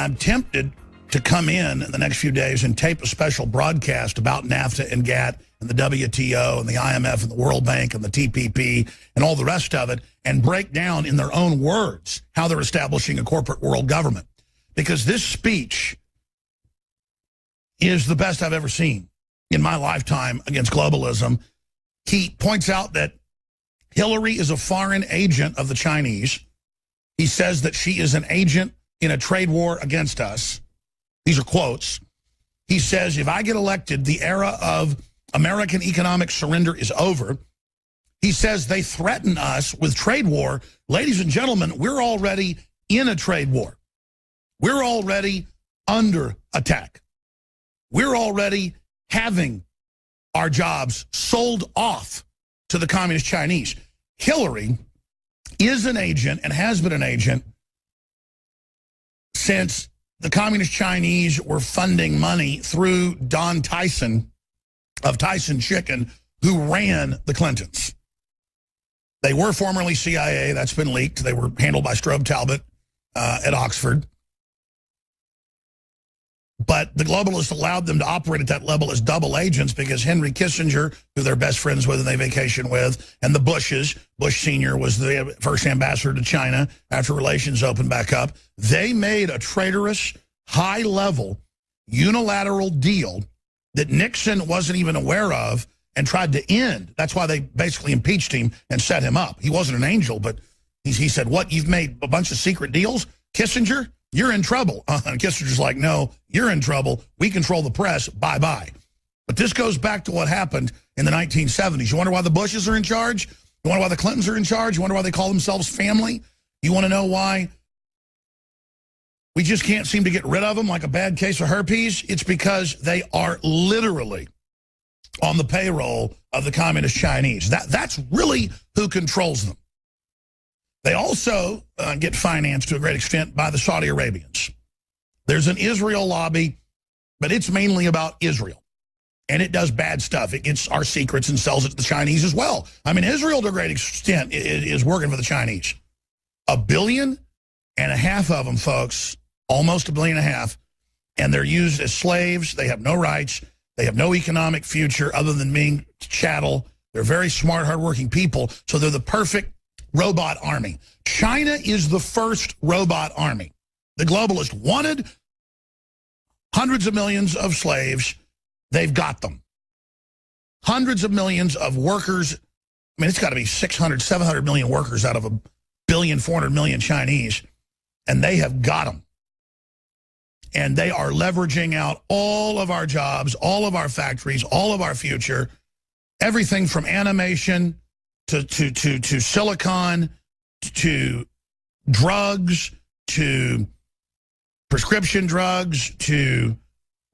I'm tempted to come in the next few days and tape a special broadcast about NAFTA and GATT and the WTO and the IMF and the World Bank and the TPP and all the rest of it and break down in their own words how they're establishing a corporate world government. Because this speech is the best I've ever seen in my lifetime against globalism. He points out that Hillary is a foreign agent of the Chinese. He says that she is an agent in a trade war against us. These are quotes. He says, if I get elected, the era of American economic surrender is over. He says they threaten us with trade war. Ladies and gentlemen, we're already in a trade war. We're already under attack. We're already having our jobs sold off to the communist Chinese. Hillary is an agent and has been an agent since the communist Chinese were funding money through Don Tyson of Tyson Chicken, who ran the Clintons. They were formerly CIA. That's been leaked. They were handled by Strobe Talbot at Oxford. But the globalists allowed them to operate at that level as double agents because Henry Kissinger, who they're best friends with and they vacation with, and the Bushes, Bush Sr. was the first ambassador to China after relations opened back up. They made a traitorous, high-level, unilateral deal that Nixon wasn't even aware of and tried to end. That's why they basically impeached him and set him up. He wasn't an angel, but he said, what, you've made a bunch of secret deals? Kissinger? You're in trouble. And Kissinger's like, no, you're in trouble. We control the press. Bye-bye. But this goes back to what happened in the 1970s. You wonder why the Bushes are in charge? You wonder why the Clintons are in charge? You wonder why they call themselves family? You want to know why we just can't seem to get rid of them like a bad case of herpes? It's because they are literally on the payroll of the communist Chinese. That's really who controls them. They also get financed to a great extent by the Saudi Arabians. There's an Israel lobby, but it's mainly about Israel. And it does bad stuff. It gets our secrets and sells it to the Chinese as well. I mean, Israel, to a great extent, is working for the Chinese. 1.5 billion of them, folks, almost 1.5 billion, and they're used as slaves. They have no rights. They have no economic future other than being chattel. They're very smart, hardworking people, so they're the perfect robot army. China is the first robot army. The globalists wanted hundreds of millions of slaves. They've got them. Hundreds of millions of workers. I mean, it's got to be 600, 700 million workers out of 1.4 billion Chinese. And they have got them. And they are leveraging out all of our jobs, all of our factories, all of our future, everything from animation to silicon, to drugs, to prescription drugs, to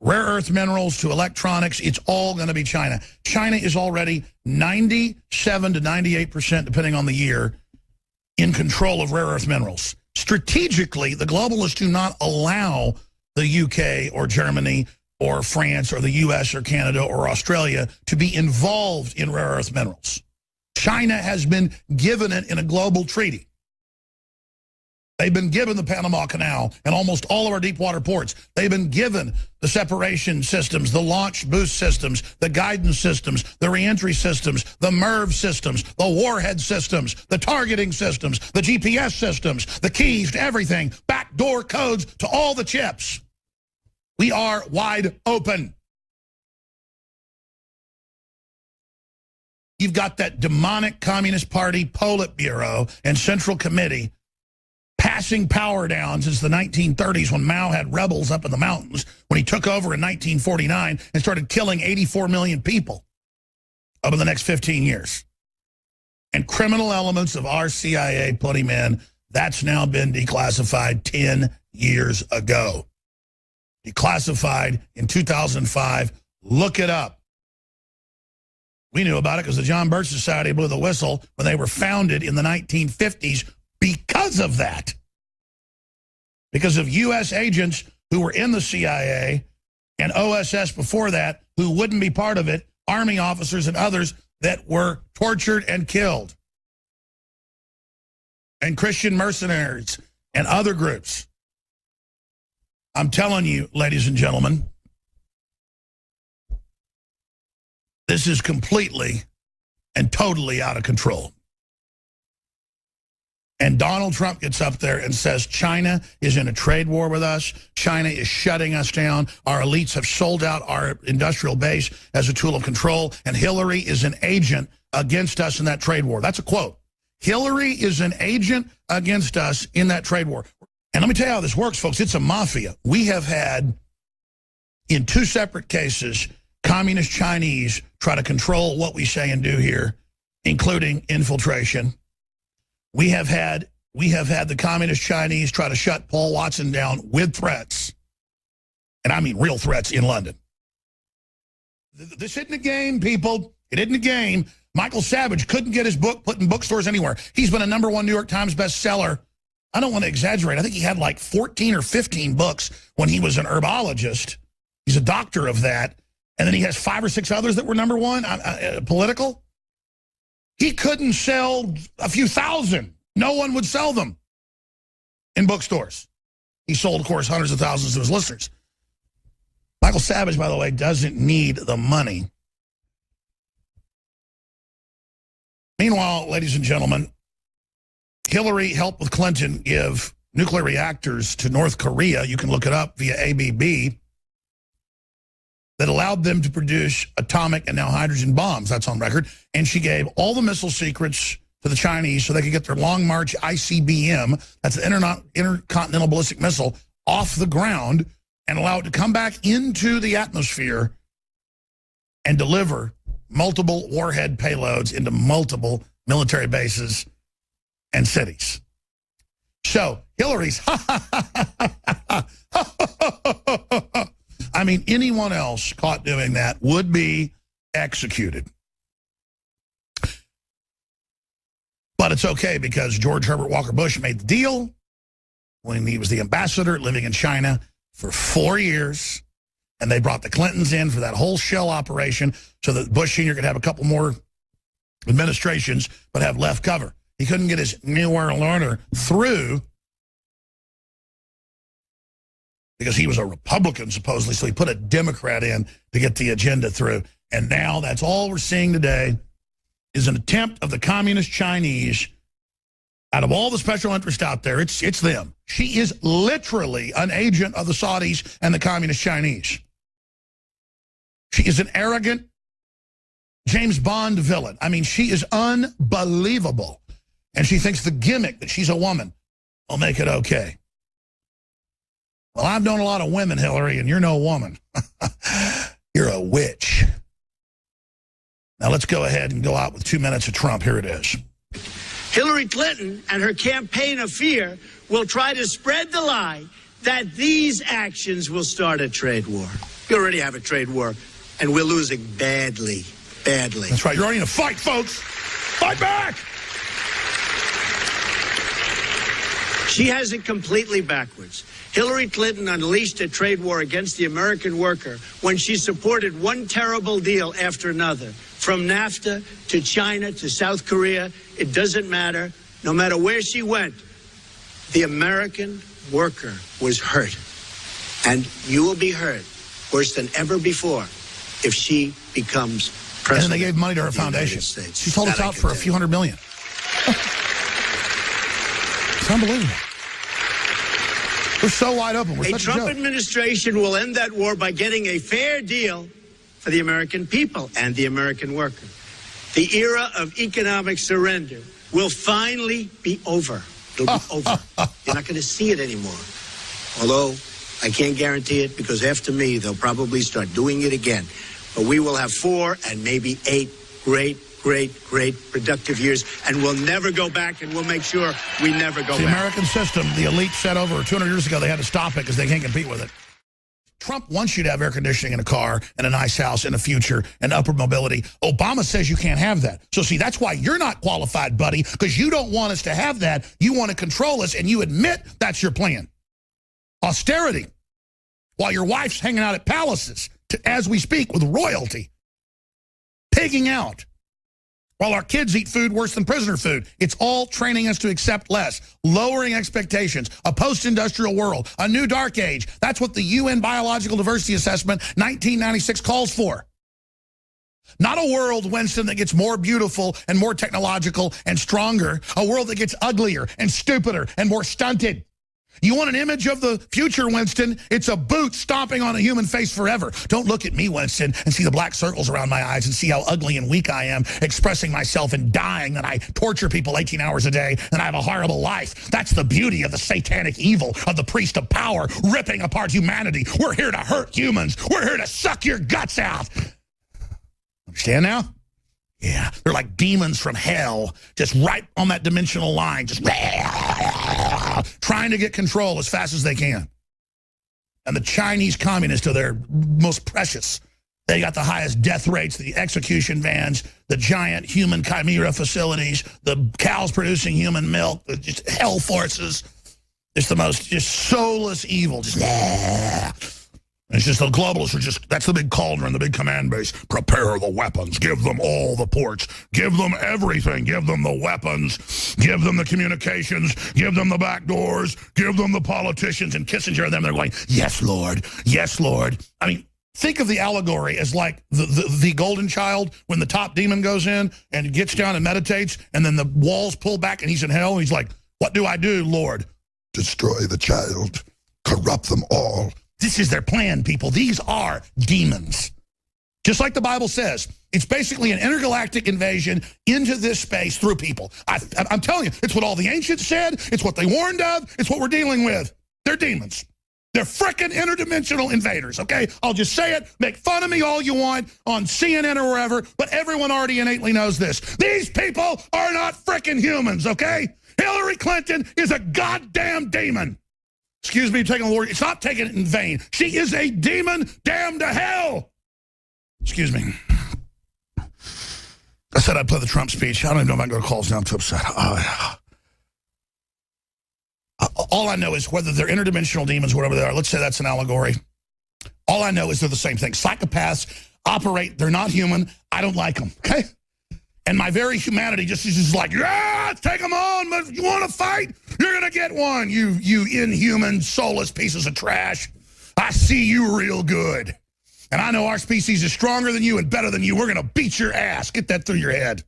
rare earth minerals, to electronics. It's all going to be China. China is already 97 to 98%, depending on the year, in control of rare earth minerals. Strategically, the globalists do not allow the UK or Germany or France or the US or Canada or Australia to be involved in rare earth minerals. China has been given it in a global treaty. They've been given the Panama Canal and almost all of our deep water ports. They've been given the separation systems, the launch boost systems, the guidance systems, the reentry systems, the MIRV systems, the warhead systems, the targeting systems, the GPS systems, the keys to everything, backdoor codes to all the chips. We are wide open. You've got that demonic Communist Party Politburo and Central Committee passing power down since the 1930s when Mao had rebels up in the mountains, when he took over in 1949 and started killing 84 million people over the next 15 years. And criminal elements of our CIA put him in. That's now been declassified 10 years ago. Declassified in 2005. Look it up. We knew about it because the John Birch Society blew the whistle when they were founded in the 1950s because of that. Because of U.S. agents who were in the CIA and OSS before that who wouldn't be part of it, Army officers and others that were tortured and killed. And Christian mercenaries and other groups. I'm telling you, ladies and gentlemen, this is completely and totally out of control. And Donald Trump gets up there and says China is in a trade war with us. China is shutting us down. Our elites have sold out our industrial base as a tool of control. And Hillary is an agent against us in that trade war. That's a quote. Hillary is an agent against us in that trade war. And let me tell you how this works, folks. It's a mafia. We have had, in 2 separate cases, communist Chinese try to control what we say and do here, including infiltration. We have had the communist Chinese try to shut Paul Watson down with threats. And I mean real threats in London. This isn't a game, people. It isn't a game. Michael Savage couldn't get his book put in bookstores anywhere. He's been a #1 New York Times bestseller. I don't want to exaggerate. I think he had like 14 or 15 books when he was an herbologist. He's a doctor of that. And then he has 5 or 6 others that were #1 political. He couldn't sell a few thousand. No one would sell them in bookstores. He sold, of course, hundreds of thousands to his listeners. Michael Savage, by the way, doesn't need the money. Meanwhile, ladies and gentlemen, Hillary helped with Clinton give nuclear reactors to North Korea. You can look it up via ABB. That allowed them to produce atomic and now hydrogen bombs. That's on record. And she gave all the missile secrets to the Chinese so they could get their Long March ICBM, that's the Intercontinental Ballistic Missile, off the ground and allow it to come back into the atmosphere and deliver multiple warhead payloads into multiple military bases and cities. So Hillary's I mean, anyone else caught doing that would be executed. But it's okay because George Herbert Walker Bush made the deal when he was the ambassador living in China for 4 years. And they brought the Clintons in for that whole shell operation so that Bush Sr. could have a couple more administrations but have left cover. He couldn't get his New World Order through because he was a Republican, supposedly, so he put a Democrat in to get the agenda through. And now that's all we're seeing today is an attempt of the communist Chinese. Out of all the special interests out there, it's them. She is literally an agent of the Saudis and the communist Chinese. She is an arrogant James Bond villain. I mean, she is unbelievable. And she thinks the gimmick that she's a woman will make it okay. Well, I've known a lot of women, Hillary, and you're no woman. You're a witch. Now let's go ahead and go out with 2 minutes of Trump. Here it is. Hillary Clinton and her campaign of fear will try to spread the lie that these actions will start a trade war. We already have a trade war, and we're losing badly, badly. That's right. You're already in a fight, folks. Fight back! She has it completely backwards. Hillary Clinton unleashed a trade war against the American worker when she supported one terrible deal after another. From NAFTA to China to South Korea, it doesn't matter. No matter where she went, the American worker was hurt. And you will be hurt worse than ever before if she becomes president. And they gave money to her foundation. She told us out for a few $100 million. It's unbelievable. We're so wide open. We're a Trump administration will end that war by getting a fair deal for the American people and the American worker. The era of economic surrender will finally be over. It'll be over. You're not going to see it anymore. Although I can't guarantee it because after me, they'll probably start doing it again. But we will have 4 and maybe 8 great productive years, and we'll never go back, and we'll make sure we never go back. The American system, the elite said over 200 years ago they had to stop it because they can't compete with it. Trump wants you to have air conditioning in a car and a nice house in the future and upward mobility. Obama says you can't have that. So see, that's why you're not qualified, buddy, because you don't want us to have that. You want to control us, and you admit that's your plan. Austerity, while your wife's hanging out at palaces, as we speak, with royalty, pigging out, while our kids eat food worse than prisoner food. It's all training us to accept less, lowering expectations, a post-industrial world, a new dark age. That's what the UN Biological Diversity Assessment 1996 calls for. Not a world, Winston, that gets more beautiful and more technological and stronger. A world that gets uglier and stupider and more stunted. You want an image of the future, Winston? It's a boot stomping on a human face forever. Don't look at me, Winston, and see the black circles around my eyes and see how ugly and weak I am, expressing myself and dying, that I torture people 18 hours a day, and I have a horrible life. That's the beauty of the satanic evil of the priest of power, ripping apart humanity. We're here to hurt humans. We're here to suck your guts out. Understand now? Yeah, they're like demons from hell, just right on that dimensional line, just trying to get control as fast as they can. And the Chinese communists are their most precious. They got the highest death rates, the execution vans, the giant human chimera facilities, the cows producing human milk, just hell forces. It's the most just soulless evil. It's just the globalists are just, that's the big cauldron, the big command base. Prepare the weapons. Give them all the ports. Give them everything. Give them the weapons. Give them the communications. Give them the back doors. Give them the politicians. And Kissinger and them, they're going, yes, Lord. Yes, Lord. I mean, think of the allegory as like the golden child when the top demon goes in and gets down and meditates, and then the walls pull back and he's in hell. And he's like, what do I do, Lord? Destroy the child. Corrupt them all. This is their plan, people. These are demons. Just like the Bible says, it's basically an intergalactic invasion into this space through people. I'm telling you, it's what all the ancients said. It's what they warned of. It's what we're dealing with. They're demons. They're frickin' interdimensional invaders, okay? I'll just say it. Make fun of me all you want on CNN or wherever, but everyone already innately knows this. These people are not frickin' humans, okay? Hillary Clinton is a goddamn demon. Excuse me, taking the Lord. It's not taking it in vain. She is a demon damned to hell. Excuse me. I said I'd play the Trump speech. I don't even know if I can go to calls now. I'm too upset. All I know is whether they're interdimensional demons, whatever they are, let's say that's an allegory. All I know is they're the same thing. Psychopaths operate. They're not human. I don't like them, okay? And my very humanity just is just like, yeah, take them on. You want to fight? You're going to get one, you inhuman, soulless pieces of trash. I see you real good. And I know our species is stronger than you and better than you. We're going to beat your ass. Get that through your head.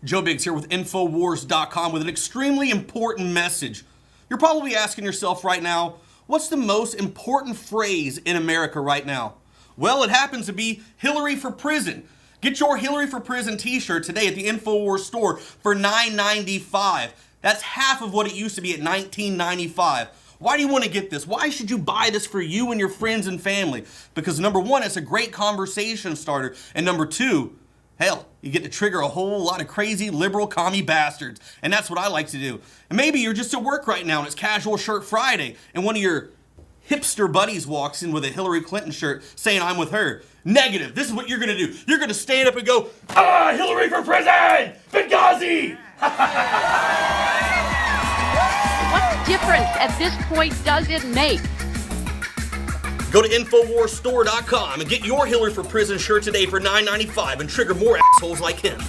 Joe Biggs here with Infowars.com with an extremely important message. You're probably asking yourself right now, what's the most important phrase in America right now? Well, it happens to be Hillary for prison. Get your Hillary for prison t-shirt today at the Infowars store for $9.95. That's half of what it used to be at $19.95. Why do you want to get this? Why should you buy this for you and your friends and family? Because number one, it's a great conversation starter. And number two, hell, you get to trigger a whole lot of crazy liberal commie bastards. And that's what I like to do. And maybe you're just at work right now and it's Casual Shirt Friday and one of your hipster buddies walks in with a Hillary Clinton shirt saying I'm with her. Negative. This is what you're going to do. You're going to stand up and go, Hillary for prison! Benghazi! What difference at this point does it make? Go to InfoWarsStore.com and get your Hillary for Prison shirt today for $9.95 and trigger more assholes like him.